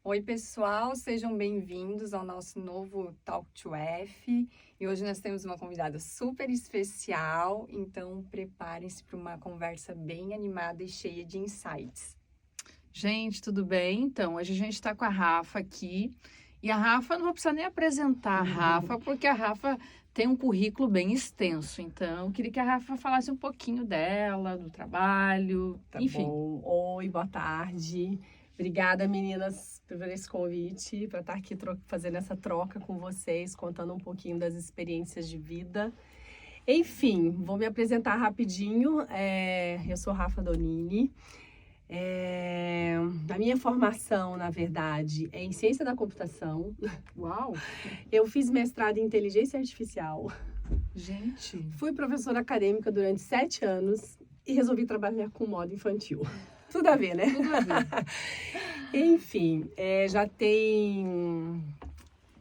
Oi, pessoal, sejam bem-vindos ao nosso novo Talk to F. E hoje nós temos uma convidada super especial, então preparem-se para uma conversa bem animada e cheia de insights. Gente, tudo bem? Então, hoje a gente está com a Rafa aqui. E a Rafa, não vou precisar nem apresentar a Rafa, porque a Rafa tem um currículo bem extenso. Então, eu queria que a Rafa falasse um pouquinho dela, do trabalho, enfim. Bom. Oi, boa tarde. Obrigada, meninas, por esse convite, para estar aqui fazendo essa troca com vocês, contando um pouquinho das experiências de vida. Enfim, vou me apresentar rapidinho. Eu sou Rafa Donini. A minha formação, na verdade, é em ciência da computação. Uau! Eu fiz mestrado em inteligência artificial. Gente! Fui professora acadêmica durante 7 anos e resolvi trabalhar com moda infantil. Tudo a ver, né? Tudo a ver. Enfim, já tem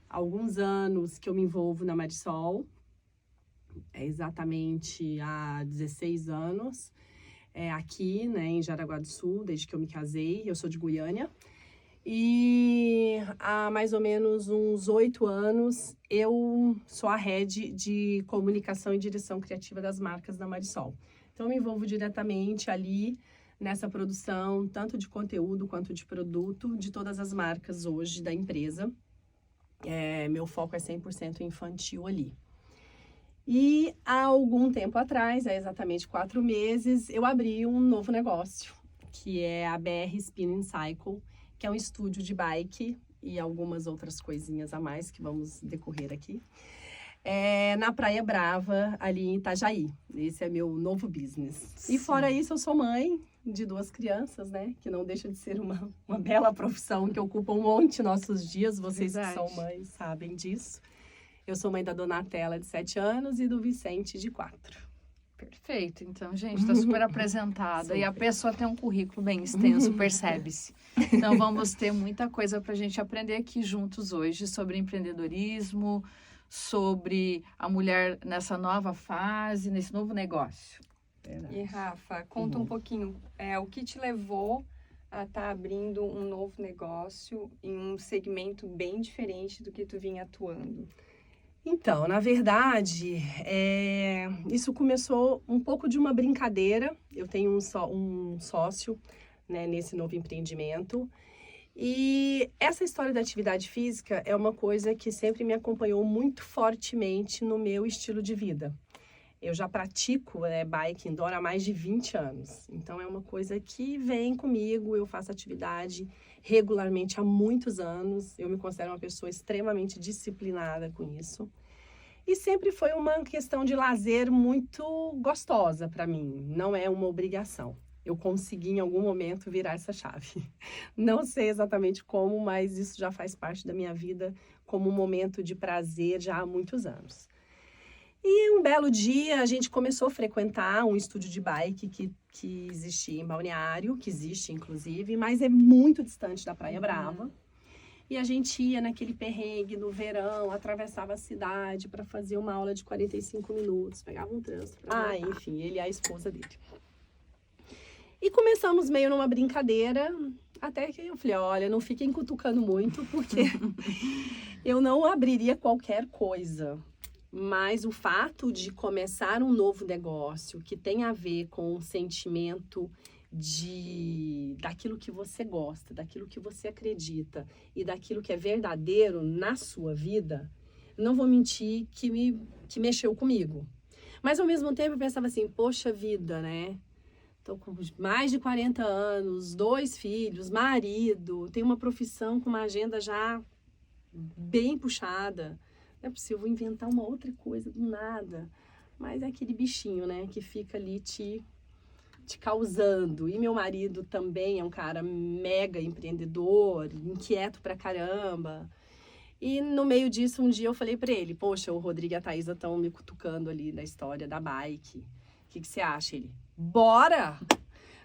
alguns anos que eu me envolvo na Marisol. Exatamente há 16 anos. Aqui, né, em Jaraguá do Sul, desde que eu me casei. Eu sou de Goiânia. E há mais ou menos uns 8 anos, eu sou a head de comunicação e direção criativa das marcas da Marisol. Então, eu me envolvo diretamente ali nessa produção, tanto de conteúdo quanto de produto, de todas as marcas hoje da empresa. Meu foco é 100% infantil ali. E há algum tempo atrás, há exatamente 4 meses, eu abri um novo negócio, que é a BR Spin & Cycle, que é um estúdio de bike e algumas outras coisinhas a mais que vamos decorrer aqui. Na Praia Brava, ali em Itajaí. Esse é meu novo business. Sim. E fora isso, eu sou mãe de 2 crianças, né? Que não deixa de ser uma bela profissão que ocupa um monte nossos dias. Vocês que são mães sabem disso. Eu sou mãe da Donatella, de 7 anos, e do Vicente, de 4. Perfeito. Então, gente, está super apresentada. Super. E a pessoa tem um currículo bem extenso, percebe-se. Então, vamos ter muita coisa para a gente aprender aqui juntos hoje sobre empreendedorismo, sobre a mulher nessa nova fase, nesse novo negócio. Verdade. E, Rafa, conta um pouquinho, o que te levou a estar abrindo um novo negócio em um segmento bem diferente do que tu vinha atuando? Então, na verdade, isso começou um pouco de uma brincadeira. Eu tenho um sócio, né, nesse novo empreendimento. E essa história da atividade física é uma coisa que sempre me acompanhou muito fortemente no meu estilo de vida. Eu já pratico bike indoor há mais de 20 anos. Então, é uma coisa que vem comigo. Eu faço atividade regularmente há muitos anos. Eu me considero uma pessoa extremamente disciplinada com isso. E sempre foi uma questão de lazer muito gostosa para mim. Não é uma obrigação. Eu consegui, em algum momento, virar essa chave. Não sei exatamente como, mas isso já faz parte da minha vida como um momento de prazer já há muitos anos. E um belo dia, a gente começou a frequentar um estúdio de bike que existia em Balneário, que existe, inclusive, mas é muito distante da Praia Brava. E a gente ia naquele perrengue no verão, atravessava a cidade para fazer uma aula de 45 minutos, pegava um trânsito. Enfim, ele e a esposa dele. E começamos meio numa brincadeira, até que eu falei, olha, não fiquem cutucando muito, porque eu não abriria qualquer coisa. Mas o fato de começar um novo negócio que tem a ver com um sentimento daquilo que você gosta, daquilo que você acredita e daquilo que é verdadeiro na sua vida, não vou mentir que mexeu comigo. Mas ao mesmo tempo eu pensava assim, poxa vida, né? Tô com mais de 40 anos, 2 filhos, marido, tenho uma profissão com uma agenda já bem puxada. Não é possível, vou inventar uma outra coisa do nada. Mas é aquele bichinho, né, que fica ali te causando. E meu marido também é um cara mega empreendedor, inquieto pra caramba. E no meio disso, um dia eu falei pra ele, poxa, o Rodrigo e a Thaisa estão me cutucando ali na história da bike. O que você acha? Ele, bora!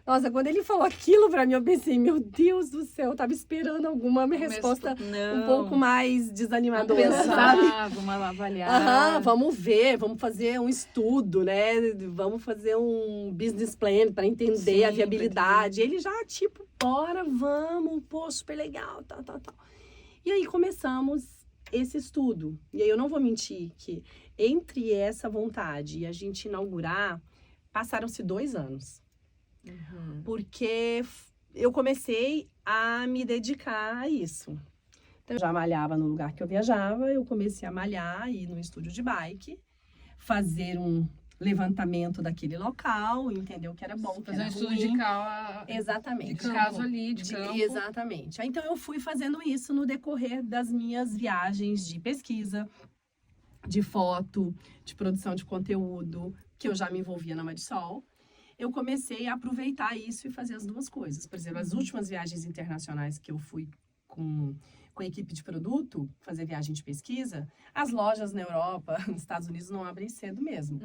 Nossa, quando ele falou aquilo pra mim, eu pensei, meu Deus do céu, eu tava esperando alguma resposta um pouco mais desanimadora, sabe? Vamos avaliar. Aham, vamos ver, vamos fazer um estudo, né? Vamos fazer um business plan para entender Sim, a viabilidade. Ele já, tipo, bora, vamos, pô, super legal, tal. E aí começamos esse estudo. E aí eu não vou mentir que entre essa vontade e a gente inaugurar, passaram-se 2 anos. Porque eu comecei a me dedicar a isso. Então, eu já malhava no lugar que eu viajava, eu comecei a malhar, ir no estúdio de bike, fazer um levantamento daquele local, entender o que era bom, o que Fazer um era estudo ruim. de Exatamente. caso ali, de campo. Exatamente. Então, eu fui fazendo isso no decorrer das minhas viagens de pesquisa, de foto, de produção de conteúdo, que eu já me envolvia na Marisol. Eu comecei a aproveitar isso e fazer as duas coisas. Por exemplo, as últimas viagens internacionais que eu fui com a equipe de produto, fazer viagem de pesquisa, as lojas na Europa, nos Estados Unidos, não abrem cedo mesmo.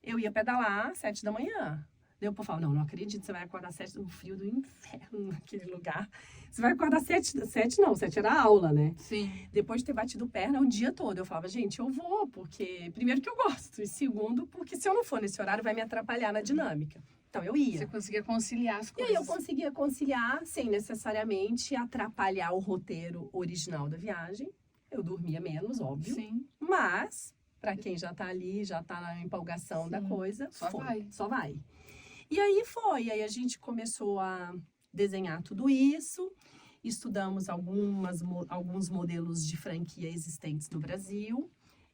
Eu ia pedalar às 7 da manhã. Daí o povo falava, não acredito, você vai acordar às 7 no frio do inferno, naquele lugar. Você vai acordar às 7 não, 7 era aula, né? Sim. Depois de ter batido perna o dia todo, eu falava, gente, eu vou, porque primeiro que eu gosto, e segundo, porque se eu não for nesse horário, vai me atrapalhar na dinâmica. Então, eu ia. Você conseguia conciliar as E coisas. aí, eu conseguia conciliar, sem necessariamente atrapalhar o roteiro original da viagem. Eu dormia menos, óbvio. Sim. Mas, para quem já tá ali, já tá na empolgação da coisa, só vai. E aí foi. Aí a gente começou a desenhar tudo isso. Estudamos alguns modelos de franquia existentes no Brasil.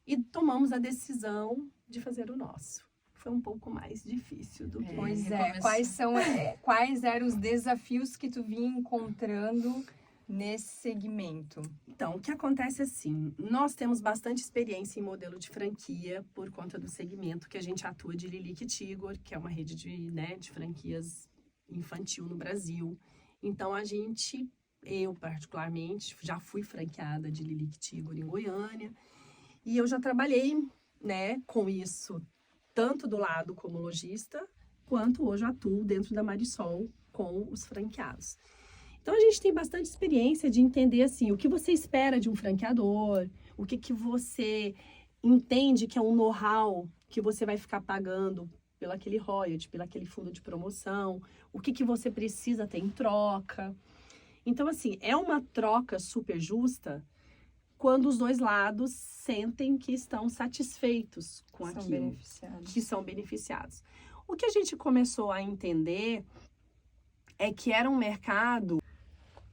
E tomamos a decisão de fazer o nosso. Foi um pouco mais difícil do que... Pois é, quais eram os desafios que tu vinha encontrando nesse segmento? Então, o que acontece assim, nós temos bastante experiência em modelo de franquia por conta do segmento que a gente atua de Lilique Tigor, que é uma rede de franquias infantil no Brasil. Então, eu particularmente, já fui franqueada de Lilique Tigor em Goiânia, e eu já trabalhei, né, com isso, tanto do lado como lojista, quanto hoje atuo dentro da Marisol com os franqueados. Então, a gente tem bastante experiência de entender, assim, o que você espera de um franqueador, o que você entende que é um know-how que você vai ficar pagando pelo aquele royalty, pelo aquele fundo de promoção, o que você precisa ter em troca. Então, assim, é uma troca super justa quando os dois lados sentem que estão satisfeitos com aquilo, que são beneficiados. O que a gente começou a entender é que era um mercado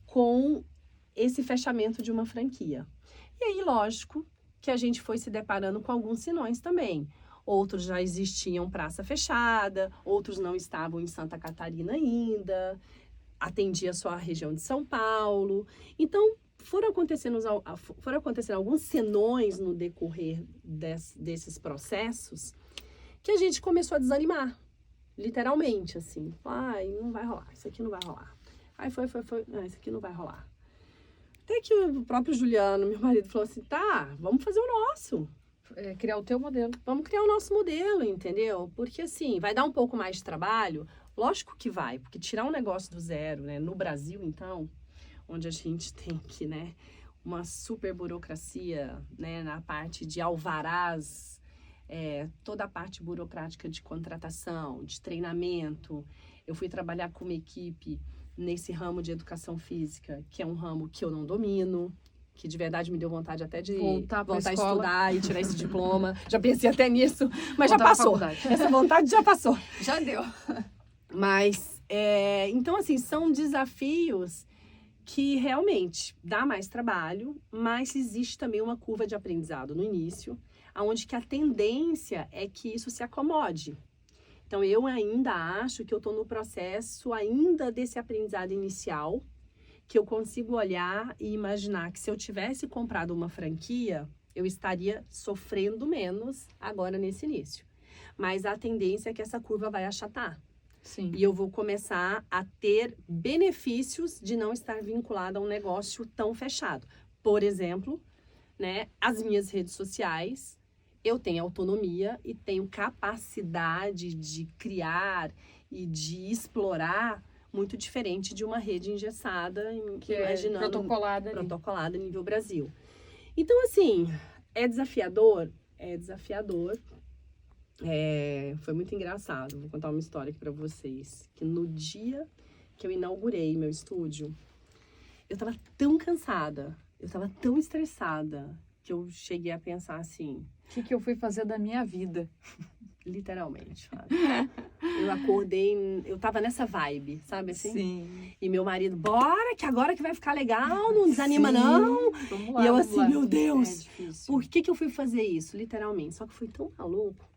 com esse fechamento de uma franquia. E aí, lógico, que a gente foi se deparando com alguns senões também. Outros já existiam praça fechada, outros não estavam em Santa Catarina ainda, atendia só a região de São Paulo. Então, foram acontecendo alguns senões no decorrer desses processos que a gente começou a desanimar, literalmente, assim. Ai, não vai rolar, isso aqui não vai rolar. Aí foi, não, isso aqui não vai rolar. Até que o próprio Juliano, meu marido, falou assim, tá, vamos fazer o nosso. Criar o teu modelo. Vamos criar o nosso modelo, entendeu? Porque, assim, vai dar um pouco mais de trabalho? Lógico que vai, porque tirar um negócio do zero, né? No Brasil, então, onde a gente tem que, né, uma super burocracia, né, na parte de alvarás, toda a parte burocrática de contratação, de treinamento. Eu fui trabalhar com uma equipe nesse ramo de educação física, que é um ramo que eu não domino, que de verdade me deu vontade até de voltar a estudar e tirar esse diploma. Já pensei até nisso, mas já passou. Essa vontade já passou. Já deu. Mas, então, assim, são desafios que realmente dá mais trabalho, mas existe também uma curva de aprendizado no início, onde que a tendência é que isso se acomode. Então, eu ainda acho que eu estou no processo ainda desse aprendizado inicial, que eu consigo olhar e imaginar que se eu tivesse comprado uma franquia, eu estaria sofrendo menos agora nesse início. Mas a tendência é que essa curva vai achatar. Sim. E eu vou começar a ter benefícios de não estar vinculada a um negócio tão fechado. Por exemplo, né, as minhas redes sociais, eu tenho autonomia e tenho capacidade de criar e de explorar muito diferente de uma rede engessada, Que é protocolada a nível Brasil. Então, assim, é desafiador? É desafiador. Foi muito engraçado. Vou contar uma história aqui pra vocês. Que no dia que eu inaugurei meu estúdio, eu tava tão cansada, eu tava tão estressada, que eu cheguei a pensar assim... O que eu fui fazer da minha vida? Literalmente, sabe? Eu acordei, eu tava nessa vibe, sabe assim? Sim. E meu marido, bora, que agora que vai ficar legal, não desanima Sim. não. Vamos lá, E eu vamos assim, lá. meu Deus, difícil. por que eu fui fazer isso? Literalmente. Só que foi tão maluco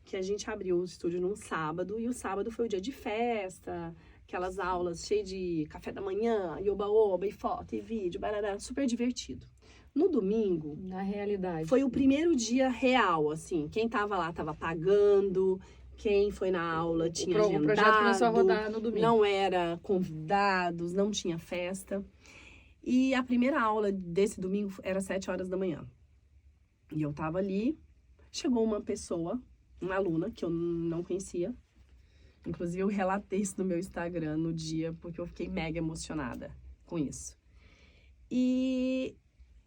que a gente abriu o estúdio num sábado, e o sábado foi o dia de festa, aquelas aulas cheias de café da manhã, ioba-oba, e foto, e vídeo, barará, super divertido. No domingo, Na realidade. foi o primeiro dia real, assim. Quem tava lá tava pagando, quem foi na aula tinha O agendado. projeto começou a rodar no domingo. Não era convidados, não tinha festa. E a primeira aula desse domingo era 7 horas da manhã. E eu tava ali, chegou uma pessoa, uma aluna que eu não conhecia. Inclusive, eu relatei isso no meu Instagram no dia, porque eu fiquei mega emocionada com isso. E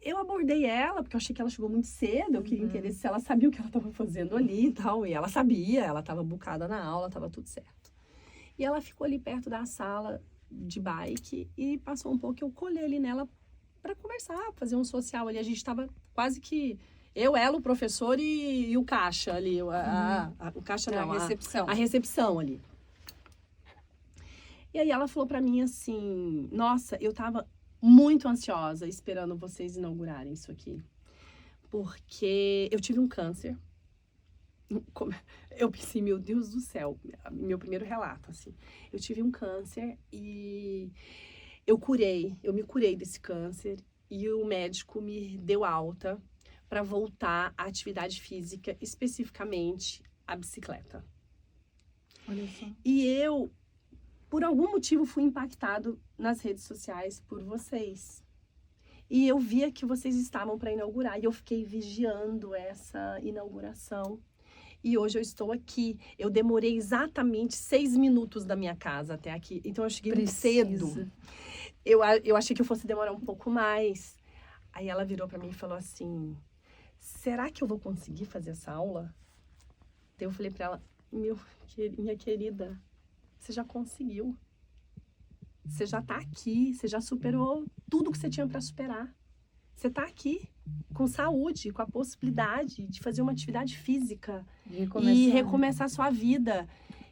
eu abordei ela, porque eu achei que ela chegou muito cedo, eu queria entender se ela sabia o que ela estava fazendo ali e tal. E ela sabia, ela estava bucada na aula, estava tudo certo. E ela ficou ali perto da sala de bike e passou um pouco, eu colhei ali nela para conversar, fazer um social ali. A gente estava quase que... Eu, ela, o professor e o caixa ali. O caixa não, recepção. A recepção ali. E aí ela falou pra mim assim, nossa, eu tava muito ansiosa esperando vocês inaugurarem isso aqui. Porque eu tive um câncer. Eu pensei, meu Deus do céu, meu primeiro relato, assim. Eu tive um câncer e eu me curei desse câncer e o médico me deu alta para voltar à atividade física, especificamente a bicicleta. Olha só. E eu, por algum motivo, fui impactado nas redes sociais por vocês. E eu via que vocês estavam para inaugurar. E eu fiquei vigiando essa inauguração. E hoje eu estou aqui. Eu demorei exatamente 6 minutos da minha casa até aqui. Então eu cheguei muito cedo. Eu achei que eu fosse demorar um pouco mais. Aí ela virou para mim e falou assim, será que eu vou conseguir fazer essa aula? Daí eu falei para ela, minha querida, você já conseguiu. Você já tá aqui, você já superou tudo que você tinha para superar. Você tá aqui, com saúde, com a possibilidade de fazer uma atividade física e recomeçar a sua vida.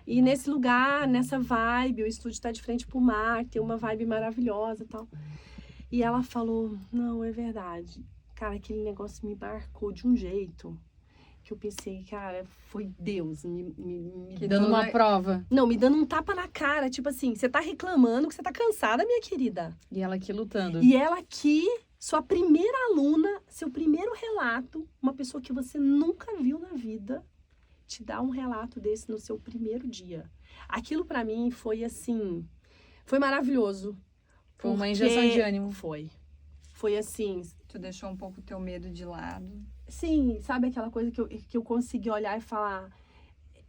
E nesse lugar, nessa vibe, o estúdio tá de frente pro mar, tem uma vibe maravilhosa e tal. E ela falou, não, é verdade. Cara, aquele negócio me marcou de um jeito que eu pensei, cara, foi Deus me dando uma prova. Não, me dando um tapa na cara, tipo assim, você tá reclamando que você tá cansada, minha querida. E ela aqui lutando. E ela aqui, sua primeira aluna, seu primeiro relato, uma pessoa que você nunca viu na vida, te dá um relato desse no seu primeiro dia. Aquilo pra mim foi assim, foi maravilhoso. Foi uma injeção de ânimo. Foi assim... Tu deixou um pouco o teu medo de lado. Sim, sabe aquela coisa que eu consegui olhar e falar,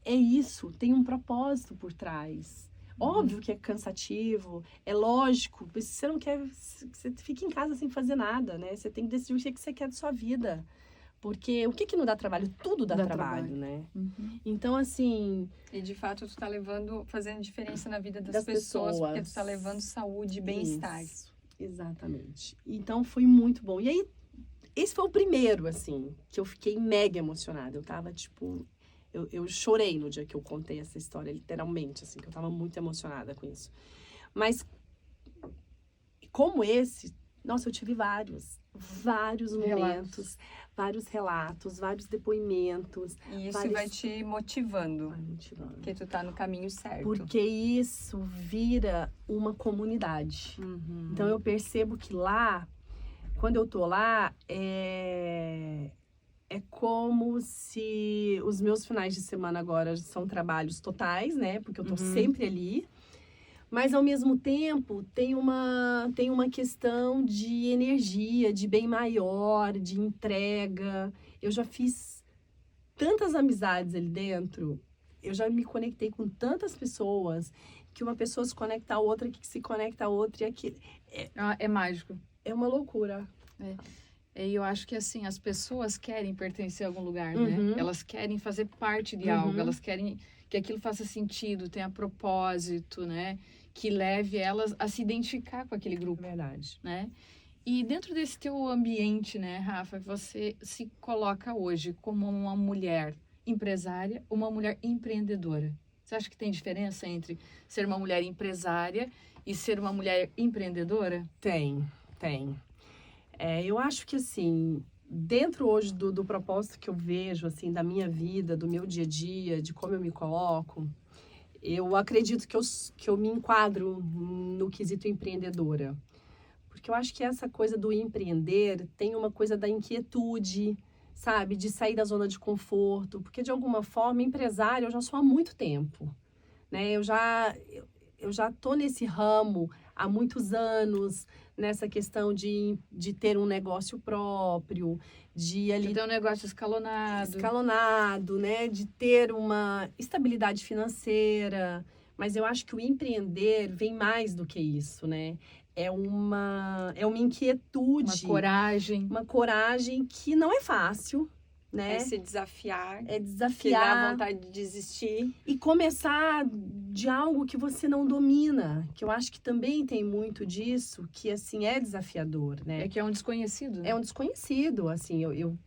é isso, tem um propósito por trás. Óbvio que é cansativo, é lógico, você não quer, você fica em casa sem fazer nada, né? Você tem que decidir o que você quer da sua vida. Porque o que não dá trabalho? Tudo dá trabalho, né? Uhum. Então, assim... E, de fato, tu tá fazendo diferença na vida das pessoas, porque tu tá levando saúde e bem-estar. Exatamente. Então, foi muito bom. E aí, esse foi o primeiro, assim, que eu fiquei mega emocionada. Eu tava, tipo... Eu chorei no dia que eu contei essa história, literalmente, assim, que eu tava muito emocionada com isso. Mas, como esse, nossa, eu tive vários momentos, vários relatos, vários depoimentos. E isso vai te motivando. Vai motivando. Porque tu tá no caminho certo. Porque isso vira uma comunidade. Uhum. Então, eu percebo que lá, quando eu tô lá, é como se os meus finais de semana agora são trabalhos totais, né? Porque eu tô sempre ali. Mas, ao mesmo tempo, tem uma questão de energia, de bem maior, de entrega. Eu já fiz tantas amizades ali dentro. eu já me conectei com tantas pessoas, que uma pessoa se conecta a outra, que se conecta a outra, e aqui É mágico. é uma loucura. E eu acho que, assim, as pessoas querem pertencer a algum lugar, Uhum. né? Elas querem fazer parte de Uhum. algo, elas querem que aquilo faça sentido, tenha propósito, né? Que leve elas a se identificar com aquele grupo, Verdade. né? E dentro desse teu ambiente, né, Rafa, você se coloca hoje como uma mulher empresária, uma mulher empreendedora. Você acha que tem diferença entre ser uma mulher empresária e ser uma mulher empreendedora? Tem. Eu acho que, assim, dentro hoje do propósito que eu vejo, assim, da minha vida, do meu dia a dia, de como eu me coloco, eu acredito que eu me enquadro no quesito empreendedora. Porque eu acho que essa coisa do empreender tem uma coisa da inquietude, sabe? De sair da zona de conforto. Porque, de alguma forma, empresária eu já sou há muito tempo, né? Eu já tô nesse ramo há muitos anos, nessa questão de ter um negócio próprio, de ali De ter um negócio escalonado, né? De ter uma estabilidade financeira. Mas eu acho que o empreender vem mais do que isso, né? É uma inquietude, uma coragem que não é fácil, né? É se desafiar. É Que dá desafiar vontade de desistir. e começar de algo que você não domina, que eu acho que também tem muito disso, que assim é desafiador, né? É que é um desconhecido, né? É um desconhecido, assim, eu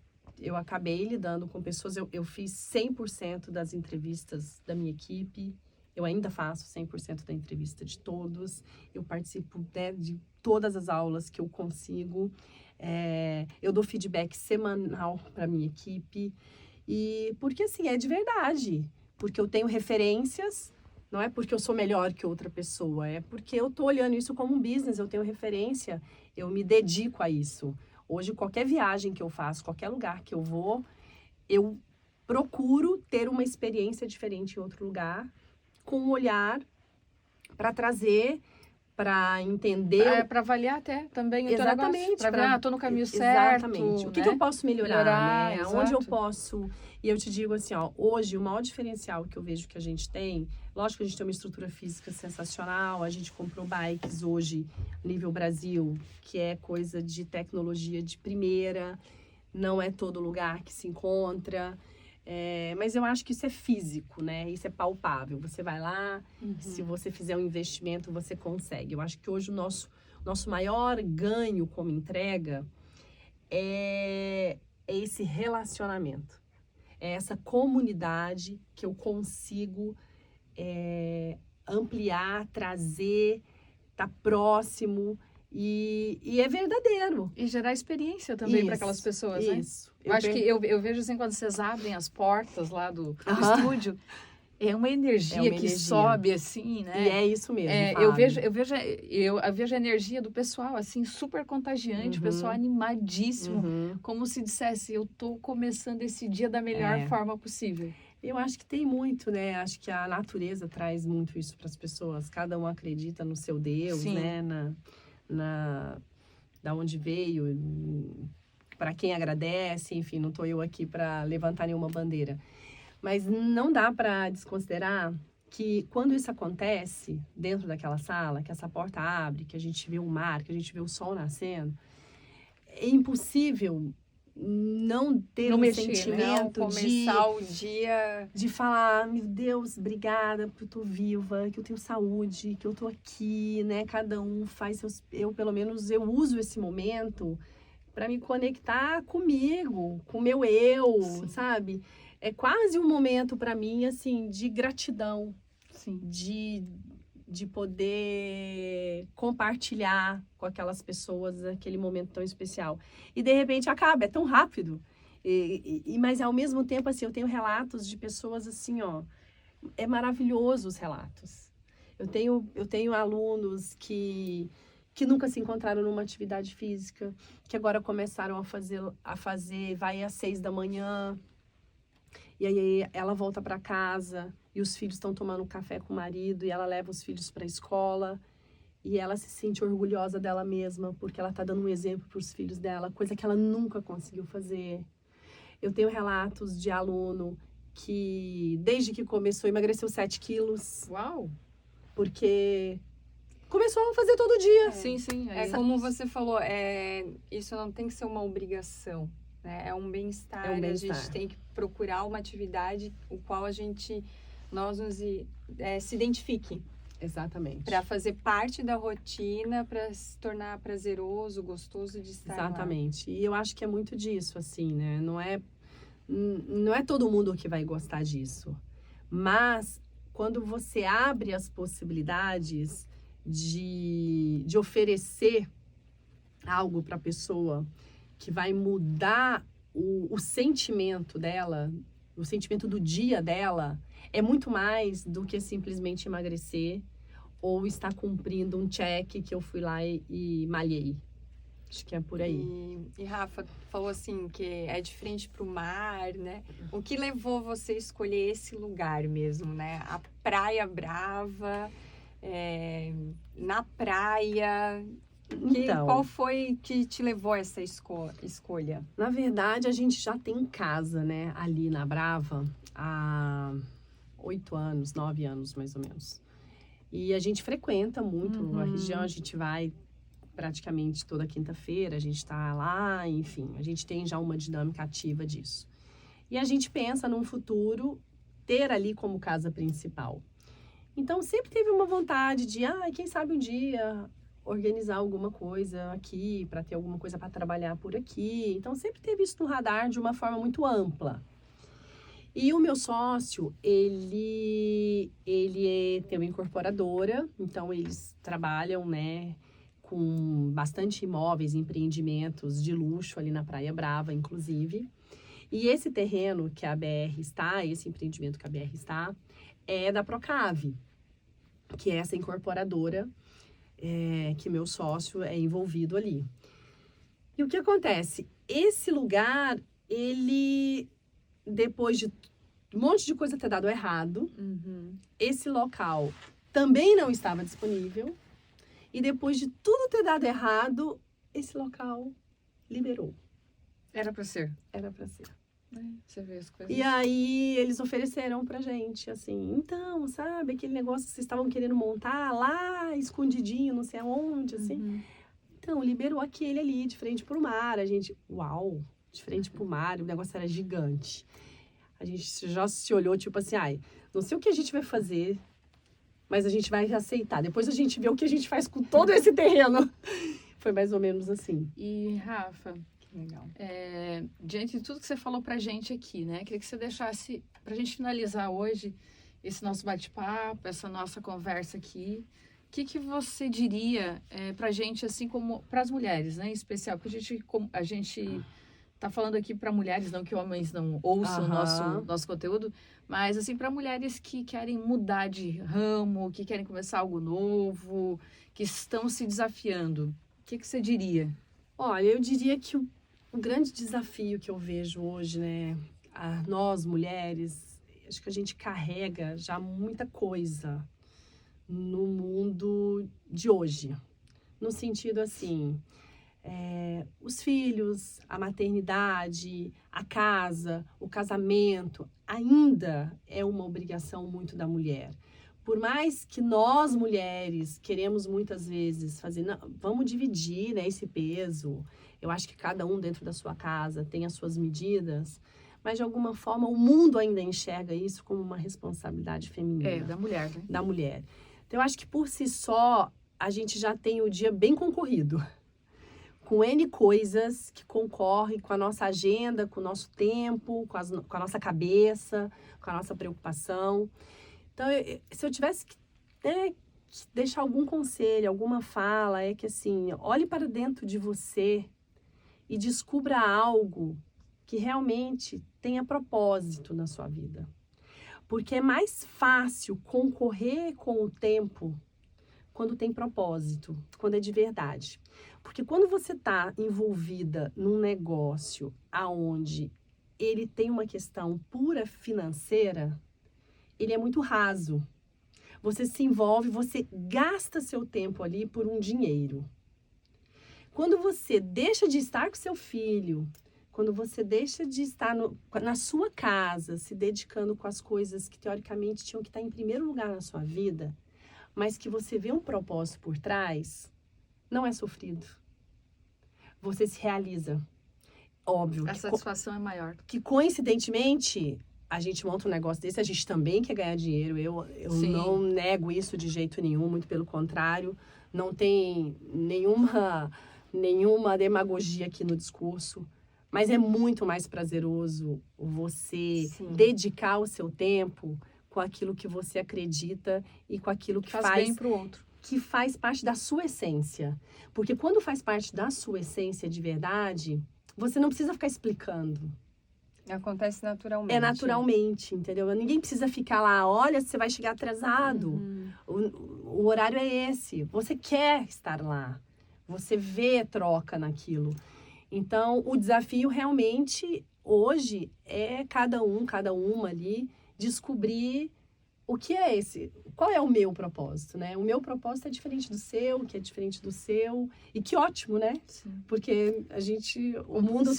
acabei lidando com pessoas, eu fiz 100% das entrevistas da minha equipe, eu ainda faço 100% da entrevista de todos, eu participo, né, de todas as aulas que eu consigo, eu dou feedback semanal para minha equipe, e porque assim, é de verdade, porque eu tenho referências, não é porque eu sou melhor que outra pessoa, é porque eu tô olhando isso como um business, eu tenho referência, eu me dedico a isso. Hoje, qualquer viagem que eu faço, qualquer lugar que eu vou, eu procuro ter uma experiência diferente em outro lugar, com um olhar para trazer, para entender. Para avaliar até também o teu Exatamente. negócio. Para ver, tô no caminho certo. Exatamente. O que né? que eu posso melhorar, né? Exato. Onde eu posso... E eu te digo assim, ó, hoje o maior diferencial que eu vejo que a gente tem, lógico que a gente tem uma estrutura física sensacional, a gente comprou bikes hoje, nível Brasil, que é coisa de tecnologia de primeira, não é todo lugar que se encontra, mas eu acho que isso é físico, né? Isso é palpável. Você vai lá, se você fizer um investimento, você consegue. Eu acho que hoje o nosso maior ganho como entrega é esse relacionamento. É essa comunidade que eu consigo ampliar, trazer, tá próximo e é verdadeiro. E gerar experiência também para aquelas pessoas, né? Isso. Eu acho que eu vejo assim, quando vocês abrem as portas lá do estúdio, é uma energia que sobe assim, né? E é isso mesmo. Eu vejo a energia do pessoal assim super contagiante, o pessoal animadíssimo, como se dissesse, eu tô começando esse dia da melhor forma possível. Eu acho que tem muito, né? Acho que a natureza traz muito isso para as pessoas. Cada um acredita no seu Deus, Sim. né? Da onde veio, para quem agradece, enfim, não estou eu aqui para levantar nenhuma bandeira. Mas não dá para desconsiderar que quando isso acontece dentro daquela sala, que essa porta abre, que a gente vê o mar, que a gente vê o sol nascendo, é impossível não ter um sentimento não começar o dia de falar, meu Deus, obrigada porque eu tô viva, que eu tenho saúde, que eu tô aqui, né? Cada um faz seus... pelo menos, eu uso esse momento para me conectar comigo, com o meu eu, Sim. sabe? É quase um momento para mim, assim, de gratidão, Sim. de poder compartilhar com aquelas pessoas aquele momento tão especial. E, de repente, acaba, é tão rápido. Mas, ao mesmo tempo, assim, eu tenho relatos de pessoas, assim, ó, é maravilhoso os relatos. Eu tenho alunos que nunca se encontraram numa atividade física, que agora começaram a fazer, vai às 6 da manhã, e aí ela volta para casa e os filhos estão tomando café com o marido e ela leva os filhos para a escola e ela se sente orgulhosa dela mesma porque ela está dando um exemplo para os filhos dela, coisa que ela nunca conseguiu fazer. Eu tenho relatos de aluno que desde que começou emagreceu 7 quilos, Uau! porque começou a fazer todo dia. Sim. É como você falou, isso não tem que ser uma obrigação, né? É um bem-estar. É um A bem-estar. gente tem que procurar uma atividade o qual nós nos se identifique Exatamente. para fazer parte da rotina, para se tornar prazeroso, gostoso de estar lá. Exatamente. E eu acho que é muito disso, assim, né? Não é todo mundo que vai gostar disso. Mas quando você abre as possibilidades de oferecer algo para a pessoa que vai mudar o sentimento dela, o sentimento do dia dela, é muito mais do que simplesmente emagrecer ou estar cumprindo um check que eu fui lá e malhei. Acho que é por aí. E Rafa falou assim que é de frente para o mar, né? O que levou você a escolher esse lugar mesmo, né? A Praia Brava, na praia. Então, Qual foi que te levou a essa escolha? na verdade, a gente já tem casa, né? Ali na Brava há 8 anos, 9 anos, mais ou menos. E a gente frequenta muito a região, a gente vai praticamente toda quinta-feira, a gente tá lá, enfim, a gente tem já uma dinâmica ativa disso. E a gente pensa num futuro ter ali como casa principal. Então, sempre teve uma vontade de, quem sabe um dia organizar alguma coisa aqui, para ter alguma coisa para trabalhar por aqui. Então, sempre teve isso no radar de uma forma muito ampla. E o meu sócio, ele tem uma incorporadora, então eles trabalham, né, com bastante imóveis, empreendimentos de luxo ali na Praia Brava, inclusive. E esse terreno que a BR está, esse empreendimento que a BR está, é da Procave, que é essa incorporadora que meu sócio é envolvido ali. E o que acontece? Esse lugar, ele, depois de um monte de coisa ter dado errado, esse local também não estava disponível. E depois de tudo ter dado errado, esse local liberou. Era pra ser. Era para ser. Você vê as coisas. E aí eles ofereceram pra gente, assim, então, sabe, aquele negócio que vocês estavam querendo montar lá, escondidinho, não sei aonde, assim. Então, liberou aquele ali, de frente pro mar. A gente, uau, de frente pro mar, o negócio era gigante. A gente já se olhou, tipo assim, não sei o que a gente vai fazer, mas a gente vai aceitar. Depois a gente vê o que a gente faz com todo esse terreno. Foi mais ou menos assim. E, Rafa, Legal. diante de tudo que você falou pra gente aqui, né? Queria que você deixasse, pra gente finalizar hoje, esse nosso bate-papo, essa nossa conversa aqui. O que você diria pra gente, assim como pras mulheres, né? Em especial, porque a gente tá falando aqui para mulheres, não que homens não ouçam o nosso conteúdo, mas assim, para mulheres que querem mudar de ramo, que querem começar algo novo, que estão se desafiando. O que você diria? Olha, eu diria que o grande desafio que eu vejo hoje, né, nós mulheres, acho que a gente carrega já muita coisa no mundo de hoje. No sentido assim, os filhos, a maternidade, a casa, o casamento, ainda é uma obrigação muito da mulher. Por mais que nós, mulheres, queremos muitas vezes fazer, não, vamos dividir, né, esse peso. Eu acho que cada um dentro da sua casa tem as suas medidas, mas de alguma forma o mundo ainda enxerga isso como uma responsabilidade feminina. Da mulher, né? Da mulher. Então, eu acho que por si só, a gente já tem o dia bem concorrido. Com N coisas que concorrem com a nossa agenda, com o nosso tempo, com a nossa cabeça, com a nossa preocupação. Então, se eu tivesse que deixar algum conselho, alguma fala, é que assim, olhe para dentro de você e descubra algo que realmente tenha propósito na sua vida. Porque é mais fácil concorrer com o tempo quando tem propósito, quando é de verdade. Porque quando você está envolvida num negócio aonde ele tem uma questão pura financeira, ele é muito raso. Você se envolve, você gasta seu tempo ali por um dinheiro. Quando você deixa de estar com seu filho, quando você deixa de estar na sua casa, se dedicando com as coisas que teoricamente tinham que estar em primeiro lugar na sua vida, mas que você vê um propósito por trás, não é sofrido. Você se realiza. Óbvio. A satisfação é maior. Que coincidentemente, a gente monta um negócio desse, a gente também quer ganhar dinheiro. Eu não nego isso de jeito nenhum, muito pelo contrário. Não tem nenhuma demagogia aqui no discurso. Mas é muito mais prazeroso você dedicar o seu tempo com aquilo que você acredita e com aquilo que faz bem para o outro. Que faz parte da sua essência. Porque quando faz parte da sua essência de verdade, você não precisa ficar explicando. Acontece naturalmente. É naturalmente, entendeu? Ninguém precisa ficar lá, olha, você vai chegar atrasado. O horário é esse. Você quer estar lá. Você vê troca naquilo. Então, o desafio realmente, hoje, é cada uma ali, descobrir o que é esse, qual é o meu propósito, né? O meu propósito é diferente do seu, que é diferente do seu, e que ótimo, né? Sim. Porque o mundo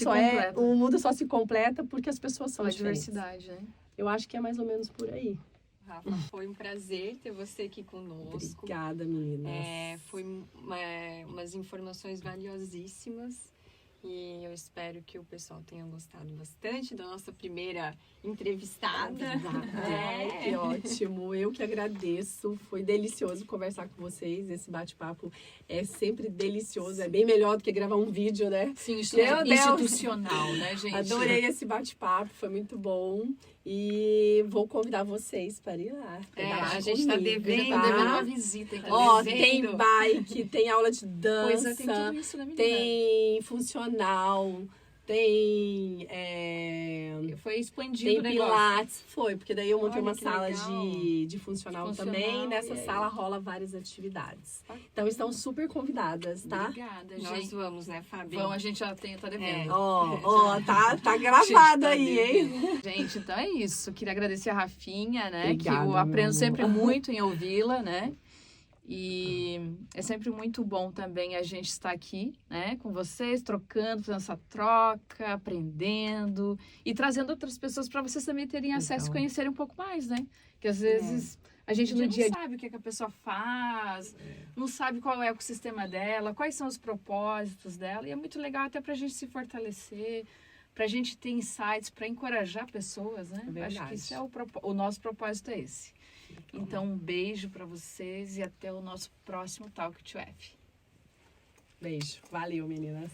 só se completa porque as pessoas são a diferentes. Diversidade, né? Eu acho que é mais ou menos por aí. Rafa, foi um prazer ter você aqui conosco. Obrigada, meninas. Foi umas informações valiosíssimas. E eu espero que o pessoal tenha gostado bastante da nossa primeira entrevistada. Que ótimo. Eu que agradeço. Foi delicioso conversar com vocês. Esse bate-papo é sempre delicioso. É bem melhor do que gravar um vídeo, né? Sim, institucional, né, gente? Adorei esse bate-papo. Foi muito bom. E vou convidar vocês para ir lá. A gente está devendo uma visita. Tem bike, tem aula de dança, tem tudo isso, né, menina? Tem funcional, tem... Foi expandido tem o negócio. pilates, porque daí eu montei uma sala legal. de funcional também. E nessa sala rola várias atividades. Então estão super convidadas, tá? Obrigada, gente. Nós vamos, né, Fabi? Vamos, a gente já tá devendo. Tá gravado aí, hein? Gente, então é isso. Queria agradecer a Rafinha, né? Obrigada, que eu aprendo meu sempre amor. muito em ouvi-la, né? E é sempre muito bom também a gente estar aqui, né, com vocês, trocando, fazendo essa troca, aprendendo e trazendo outras pessoas para vocês também terem acesso e conhecerem um pouco mais, né? Que às vezes a gente no dia não sabe o que a pessoa faz, não sabe qual é o ecossistema dela, quais são os propósitos dela, e é muito legal até para a gente se fortalecer, para a gente ter insights, para encorajar pessoas, né? Acho que isso é o nosso propósito é esse. Então, um beijo para vocês e até o nosso próximo Talk to F. Beijo. Valeu, meninas.